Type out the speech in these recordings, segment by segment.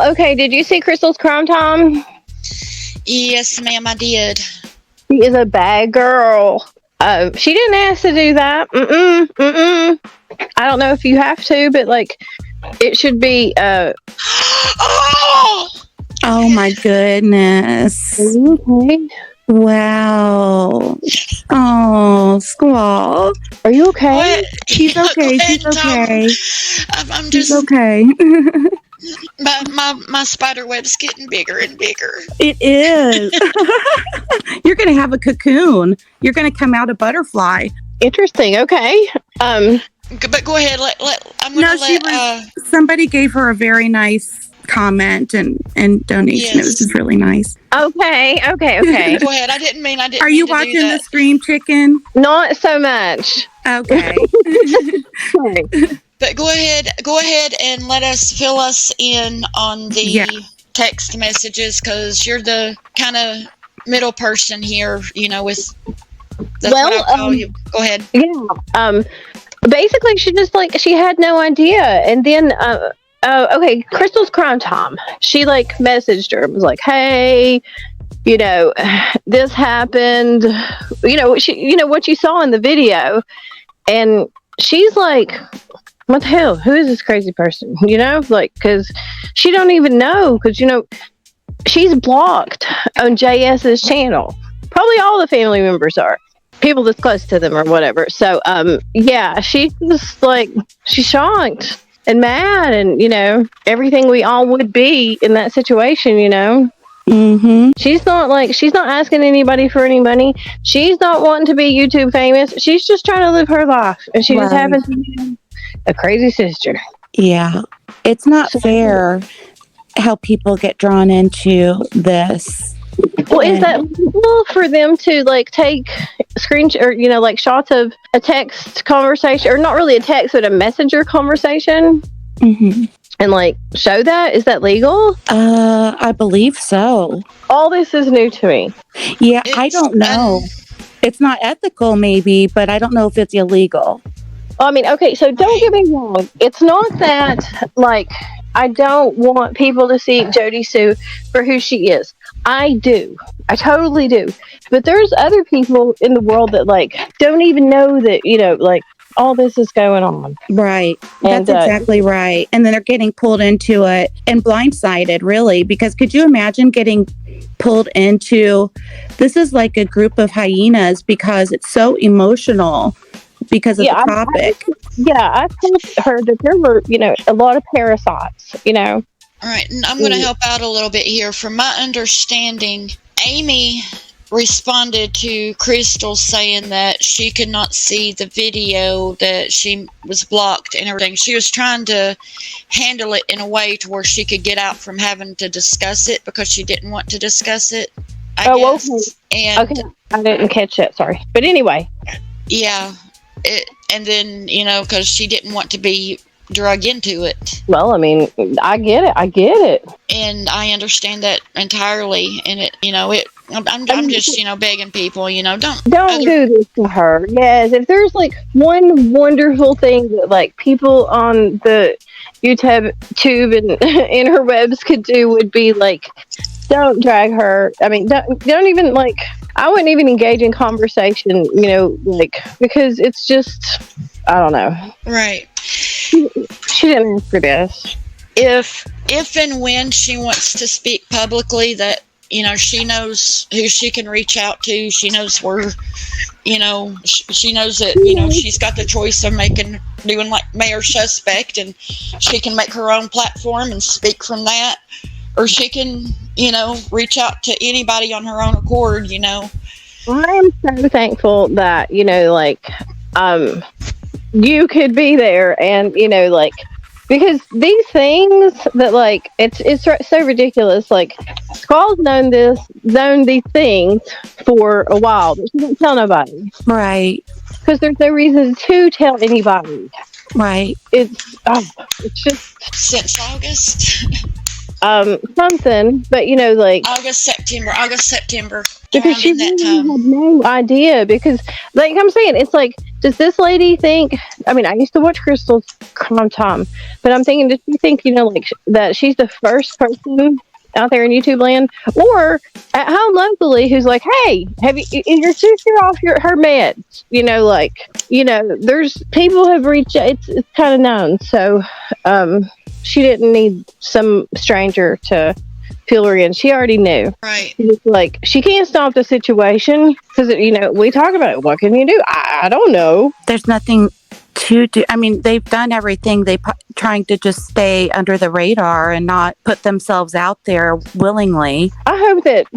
Well, okay, did you see Crystal's crime time? Yes, ma'am, I did. She is a bad girl. She didn't ask to do that. I don't know if you have to, but like, it should be. Oh my goodness! Are you okay? Wow. Oh, Squall. Are you okay? What? She's okay. She's okay. I'm She's just okay. my spider web's getting bigger and bigger. It is. You're gonna have a cocoon. You're gonna come out a butterfly. Interesting. Okay. But go ahead. I'm gonna somebody gave her a very nice comment and donation. Yes. It was just really nice. Okay. Go ahead. I didn't mean Are you to do watching that. the Scream Chicken? Not so much. Okay. Sorry. But go ahead and fill us in on the text messages, because you're the kind of middle person here, with that's what I call you. Go ahead. Yeah. Basically she had no idea, and then okay, Crystal's crime time. She messaged her and was like, "Hey, this happened. What you saw in the video." And she's like, "What the hell? Who is this crazy person?" Because she don't even know, because she's blocked on JS's channel. Probably all the family members are. People that's close to them or whatever. So, she's just she's shocked and mad, and everything we all would be in that situation. Mm-hmm. She's not asking anybody for any money. She's not wanting to be YouTube famous. She's just trying to live her life, and she just happens to be a crazy sister. Yeah, it's not fair how people get drawn into this. Well, is that legal for them to take or shots of a text conversation, or not really a text but a messenger conversation, and show that? Is that legal? I believe so. All this is new to me. Yeah, I don't know. It's not ethical, maybe, but I don't know if it's illegal. I mean, okay, so don't get me wrong. It's not that I don't want people to see Jody Sue for who she is. I do. I totally do. But there's other people in the world that don't even know that, all this is going on. Right. That's exactly right. And then they're getting pulled into it and blindsided, really, because could you imagine getting pulled into, this is like a group of hyenas because it's so emotional because of the topic. I told her that there were, a lot of parasites, All right, and I'm going to help out a little bit here. From my understanding, Amy responded to Crystal saying that she could not see the video, that she was blocked and everything. She was trying to handle it in a way to where she could get out from having to discuss it, because she didn't want to discuss it, I guess. Okay. Okay, I didn't catch that, sorry. But anyway. Yeah. And then, because she didn't want to be drug into it. Well, I mean, I get it. And I understand that entirely. And I'm just, begging people, don't do this to her. Yes, if there's one wonderful thing that people on the YouTube and interwebs could do, would be don't drag her. I mean, don't even I wouldn't even engage in conversation, because it's just, I don't know. Right. She didn't ask for this. If and when she wants to speak publicly, that, she knows who she can reach out to. She knows where, she knows that, she's got the choice of doing like Mayor Suspect, and she can make her own platform and speak from that. Or she can, reach out to anybody on her own accord, I am so thankful that, you could be there, and, because these things that, it's so ridiculous. Squall's known these things for a while, but she didn't tell nobody. Right. Because there's no reason to tell anybody. Right. It's just... Since August? Something, but August, September. Because she really had no idea, because I'm saying, it's does this lady think, I mean, I used to watch Crystal's Crime Time, but I'm thinking, does she think, like, that she's the first person out there in YouTube land, or at home locally, who's like, hey, is your sister off her meds? There's people have reached, it's kind of known. So, she didn't need some stranger to fill her in. She already knew. Right. Like, she can't stop the situation because, we talk about it. What can you do? I don't know. There's nothing to do. I mean, they've done everything. Trying to just stay under the radar and not put themselves out there willingly. I hope that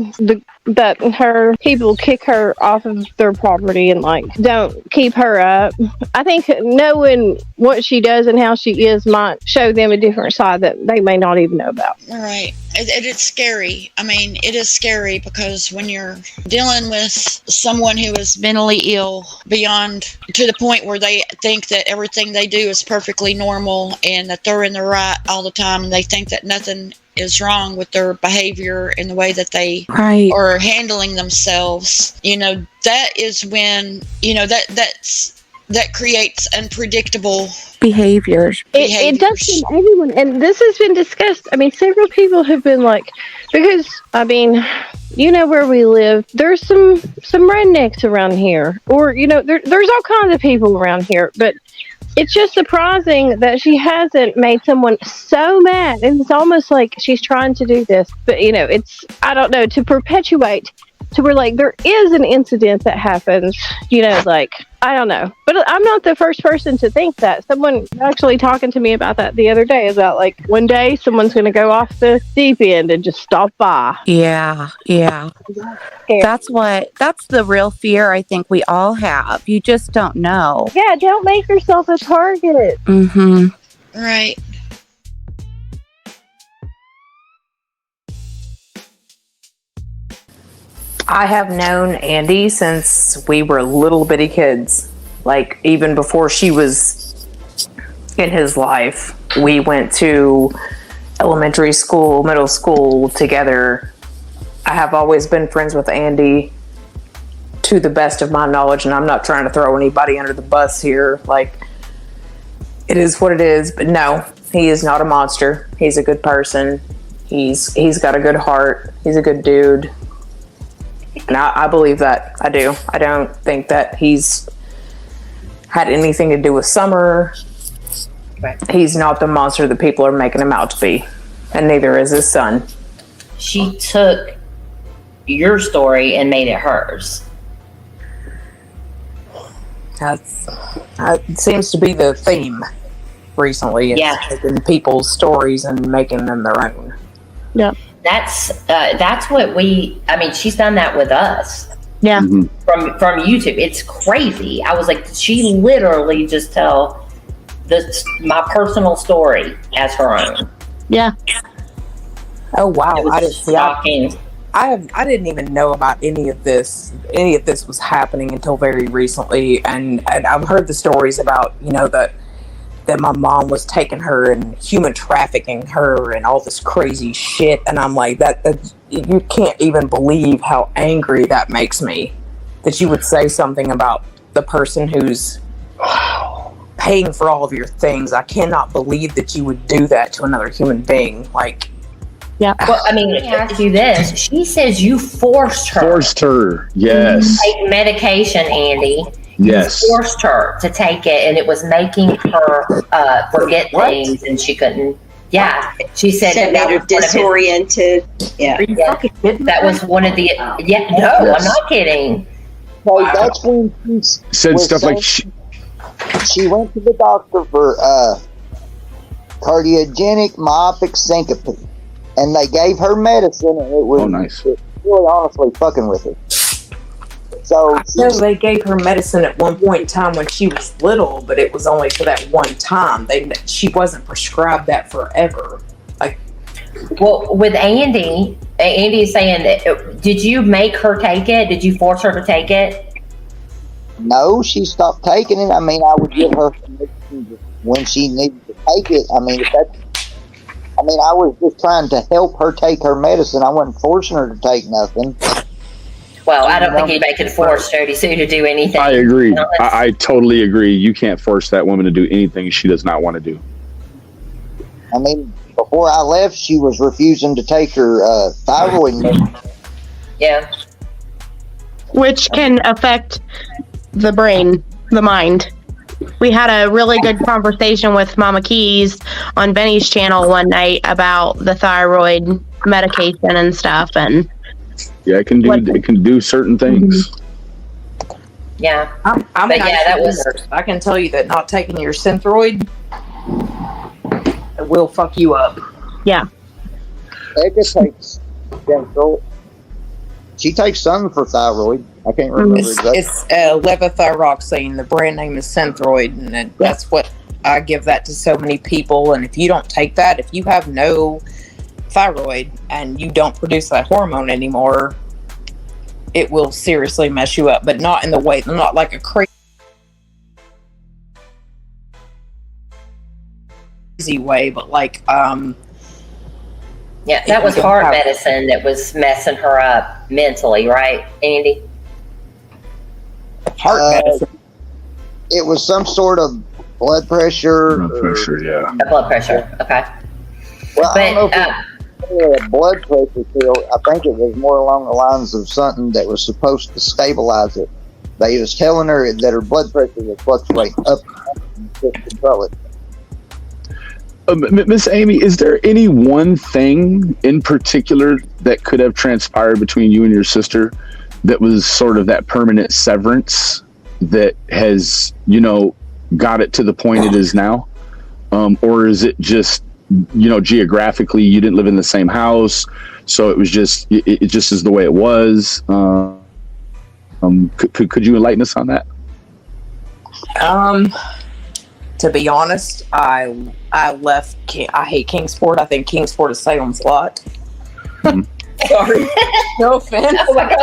her people kick her off of their property and don't keep her up. I think knowing what she does and how she is might show them a different side that they may not even know about. Right. It's scary. I mean, it is scary because when you're dealing with someone who is mentally ill beyond to the point where they think that everything they do is perfectly normal and that they're in the right all the time, and they think that nothing is wrong with their behavior and the way that they are handling themselves, that is when, that creates unpredictable behaviors. It does in everyone, and this has been discussed. I mean, several people have been like, because where we live, there's some rednecks around here, or there's all kinds of people around here, but it's just surprising that she hasn't made someone so mad. And it's almost like she's trying to do this, but it's, I don't know, to perpetuate to where there is an incident that happens, I don't know. But I'm not the first person to think that. Someone actually talking to me about that the other day, about one day someone's going to go off the deep end and just stop by. Yeah. That's the real fear I think we all have. You just don't know. Yeah, don't make yourself a target. Mm-hmm. Right. I have known Andy since we were little bitty kids. Even before she was in his life, we went to elementary school, middle school together. I have always been friends with Andy to the best of my knowledge, and I'm not trying to throw anybody under the bus here. It is what it is, but no, he is not a monster. He's a good person. He's got a good heart. He's a good dude. And I believe that. I do. I don't think that he's had anything to do with Summer. Right. He's not the monster that people are making him out to be. And neither is his son. She took your story and made it hers. That seems to be the theme recently. Yeah. Taking people's stories and making them their own. Yeah. That's what she's done that with us. Yeah. Mm-hmm. From YouTube. It's crazy. I was like, she literally just tell my personal story as her own. Yeah. Oh wow. It was shocking. I didn't even know about any of this. Any of this was happening until very recently, and I've heard the stories about that my mom was taking her and human trafficking her and all this crazy shit, and I'm like, that you can't even believe how angry that makes me, that you would say something about the person who's paying for all of your things. I cannot believe that you would do that to another human being. Yeah. Well, let me ask you this. She says you forced her. Yes. To take medication, Andy. Yes. You forced her to take it, and it was making her forget things, and she couldn't. Yeah. She said that made her disoriented. Yeah. That was one of the. Yeah. No, Yes. I'm not kidding. So that's when she Said stuff like she went to the doctor for cardiogenic myopic syncope, and they gave her medicine, and it was nice. really honestly fucking with her. So they gave her medicine at one point in time when she was little, but it was only for that one time. She wasn't prescribed that forever. Well, with Andy is saying that. Did you make her take it? Did you force her to take it? no, she stopped taking it. I mean, I would give her some medicine when she needed to take it. I mean, I was just trying to help her take her medicine. I wasn't forcing her to take nothing. Well, I don't think anybody could force Jody Sue to do anything. I agree. I totally agree. You can't force that woman to do anything she does not want to do. I mean, before I left, she was refusing to take her thyroid medicine. Yeah. Which can affect the brain, the mind. We had a really good conversation with Mama Keys on Benny's channel one night about the thyroid medication and stuff, and yeah, it can do certain things. Yeah, I'm but yeah, that was. I can tell you that not taking your Synthroid will fuck you up. Yeah. Becca takes Central. She takes some for thyroid. I can't remember exactly. It's levothyroxine. The brand name is Synthroid, and that's what I give that to so many people. And if you don't take that, if you have no thyroid and you don't produce that hormone anymore, it will seriously mess you up. But not in the way, not like a crazy way, but like yeah, that was heart medicine that was messing her up mentally, right, Andy? Heart medicine. It was some sort of blood pressure. Blood pressure, yeah. Blood pressure, okay. Well, I don't know if it was a blood pressure pill. I think it was more along the lines of something that was supposed to stabilize it. They was telling her that her blood pressure was fluctuating up and to control it. Miss Amy, is there any one thing in particular that could have transpired between you and your sister that was sort of that permanent severance that has, got it to the point it is now? Or is it just, geographically you didn't live in the same house, so it was just, it just is the way it was? Could you enlighten us on that? To be honest, I left. I hate Kingsport. I think Kingsport is Salem's Lot. Sorry, no offense. Oh my god,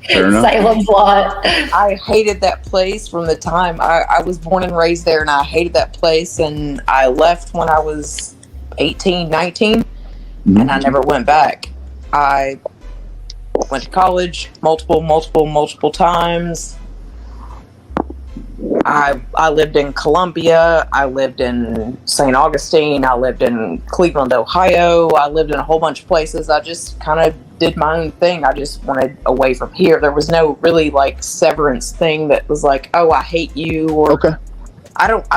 Fair enough. Salem's Lot. I hated that place from the time I was born and raised there, and I hated that place. And I left when I was 18, 19, and I never went back. I went to college multiple times. I lived in Columbia, I lived in St. Augustine, I lived in Cleveland, Ohio, I lived in a whole bunch of places. I just kind of did my own thing. I just wanted away from here. There was no really severance thing that was like, oh, I hate you, or okay. I don't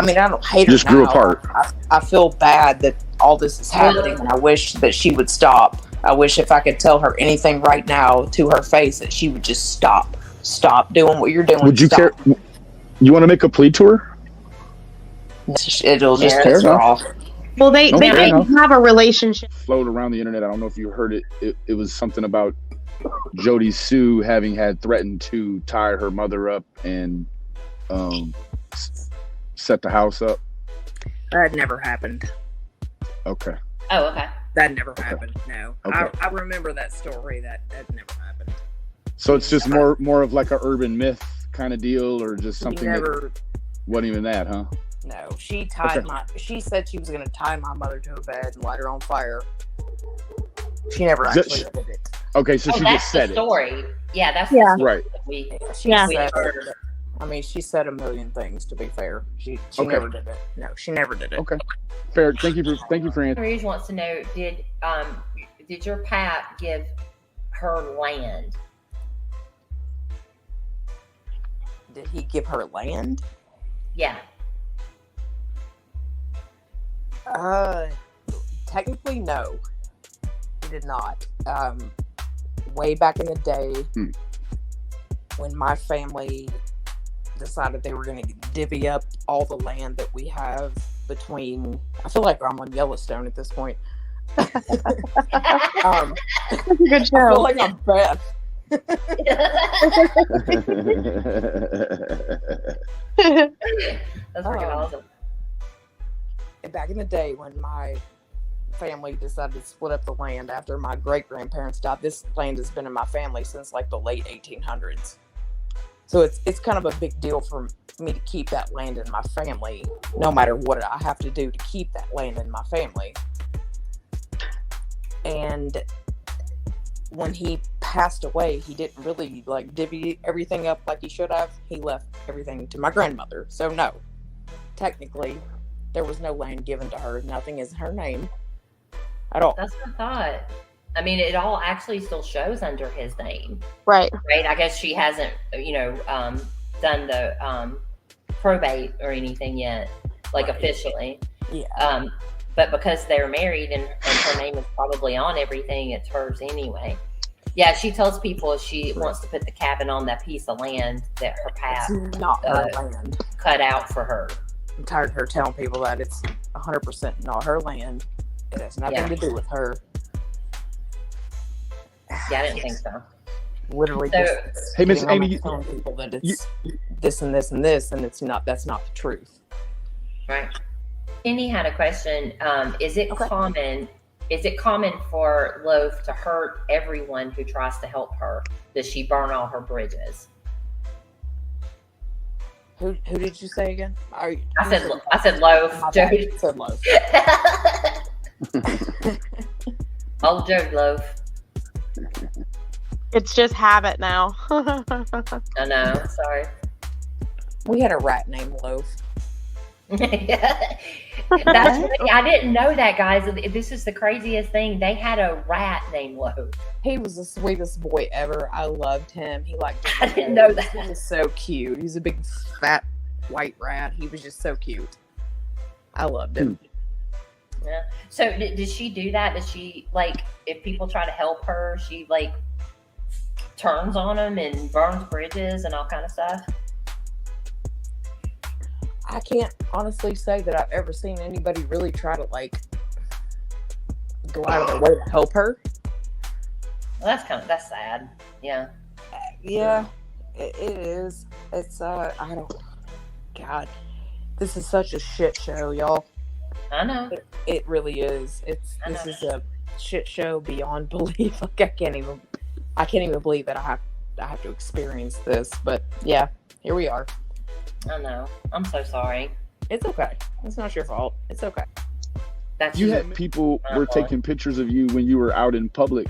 hate her. Just grew apart. I feel bad that all this is happening, and I wish that she would stop. I wish if I could tell her anything right now to her face that she would just stop doing what you're doing. Would you care? You want to make a plea to her? It'll just piss her off. Well, they may have a relationship. Float around the internet. I don't know if you heard it. It was something about Jody Sue having had threatened to tie her mother up and set the house up. That never happened. Okay. Oh, okay. That never happened. No. Okay. I remember that story. That never happened. So it's just more of like a urban myth kind of deal, or just something that wasn't even that, huh? No, she she said she was going to tie my mother to a bed and light her on fire. She never actually did it. Okay, so she just said the story. Yeah, that's the story. Right. She said a million things, to be fair. She never did it. No, she never did it. Okay. Fair. Thank you for answering. Rouge wants to know, did your pap give her land? Did he give her land? Yeah. Technically, no. He did not. Way back in the day, when my family decided they were going to divvy up all the land that we have between... I feel like I'm on Yellowstone at this point. That's a good show. I feel like I'm Beth. That's freaking awesome. Back in the day when my family decided to split up the land after my great-grandparents died, this land has been in my family since the late 1800s. So it's kind of a big deal for me to keep that land in my family, no matter what I have to do to keep that land in my family. And when he passed away, he didn't really like divvy everything up like he should have. He left everything to my grandmother. So no, technically, there was no land given to her. Nothing is her name at all. That's what I thought. I mean, it all actually still shows under his name. Right. Right. I guess she hasn't, done the probate or anything yet, like officially. Yeah. But because they're married and her name is probably on everything, it's hers anyway. Yeah, she tells people if she wants to put the cabin on that piece of land that her pap Not her land. cut out for her. I'm tired of her telling people that it's 100% not her land. It has nothing to do with her. Yeah, I didn't think so. Literally, So- just Hey, Miss getting on Amy, the phone with people that it's this and this and this, and it's not. That's not the truth. Right. Kenny had a question. Is it common? Is it common for Loaf to hurt everyone who tries to help her? Does she burn all her bridges? Who did you say again? I said Loaf. My Joe. bad. You said Loaf. Old Joe Loaf. It's just habit now. I know. Sorry. We had a rat named Loaf. That's funny. I didn't know that, guys. This is the craziest thing. They had a rat named Loaf. He was the sweetest boy ever. I loved him. He liked. I didn't know that. He was so cute. He's a big fat white rat. He was just so cute. I loved him. Yeah. So did she do that? Does she, like, if people try to help her, she like turns on them and burns bridges and all kind of stuff? I can't honestly say that I've ever seen anybody really try to like go out of their way to help her. Well, that's sad. Yeah. Yeah, it is. It's I don't. God, this is such a shit show, y'all. I know. It really is. This is a shit show beyond belief. Like I can't even believe that I have to experience this. But yeah, here we are. I know. I'm so sorry. It's okay. It's not your fault. It's okay. That's You had people were taking pictures of you when you were out in public.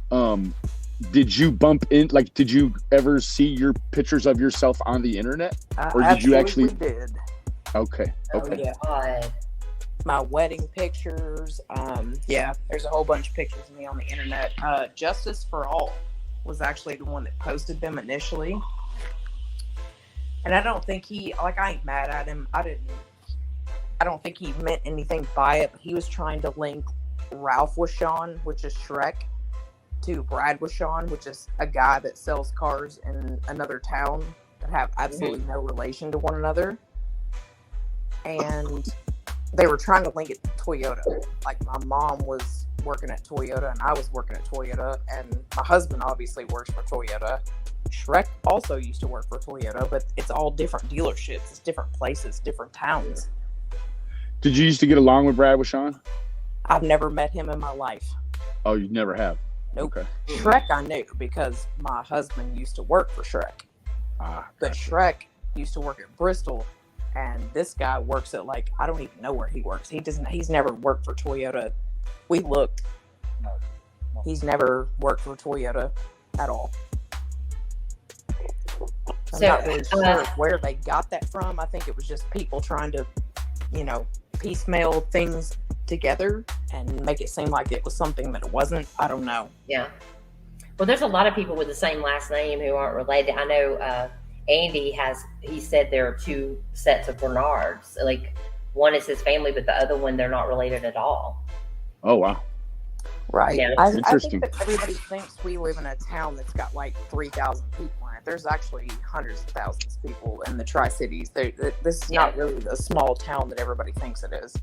Did you bump in? Like, did you ever see your pictures of yourself on the internet, or did you actually? Did. Okay. Oh, yeah. God. My wedding pictures. Yeah, there's a whole bunch of pictures of me on the internet. Justice for All was actually the one that posted them initially. And I don't think I ain't mad at him. I don't think he meant anything by it, but he was trying to link Ralph Washon, which is Shrek, to Brad Washon, which is a guy that sells cars in another town that have absolutely no relation to one another. And they were trying to link it to Toyota. Like, my mom was working at Toyota and I was working at Toyota, and my husband obviously works for Toyota. Shrek also used to work for Toyota, but it's all different dealerships. It's different places, different towns. Did you used to get along with Brad Washon? I've never met him in my life. Oh, you never have? Nope. Okay. Shrek I knew because my husband used to work for Shrek. But Shrek used to work at Bristol, and this guy works at, like, I don't even know where he works. He's never worked for Toyota. We looked. He's never worked for Toyota at all. I'm not really sure where they got that from. I think it was just people trying to, piecemeal things together and make it seem like it was something that it wasn't. I don't know. Yeah. Well, there's a lot of people with the same last name who aren't related. I know Andy he said there are two sets of Bernards. Like, one is his family, but the other one, they're not related at all. Oh, wow. Right. Yeah. I Interesting. think that everybody thinks we live in a town that's got like 3,000 people in it. There's actually hundreds of thousands of people in the Tri-Cities. This is not really the small town that everybody thinks it is.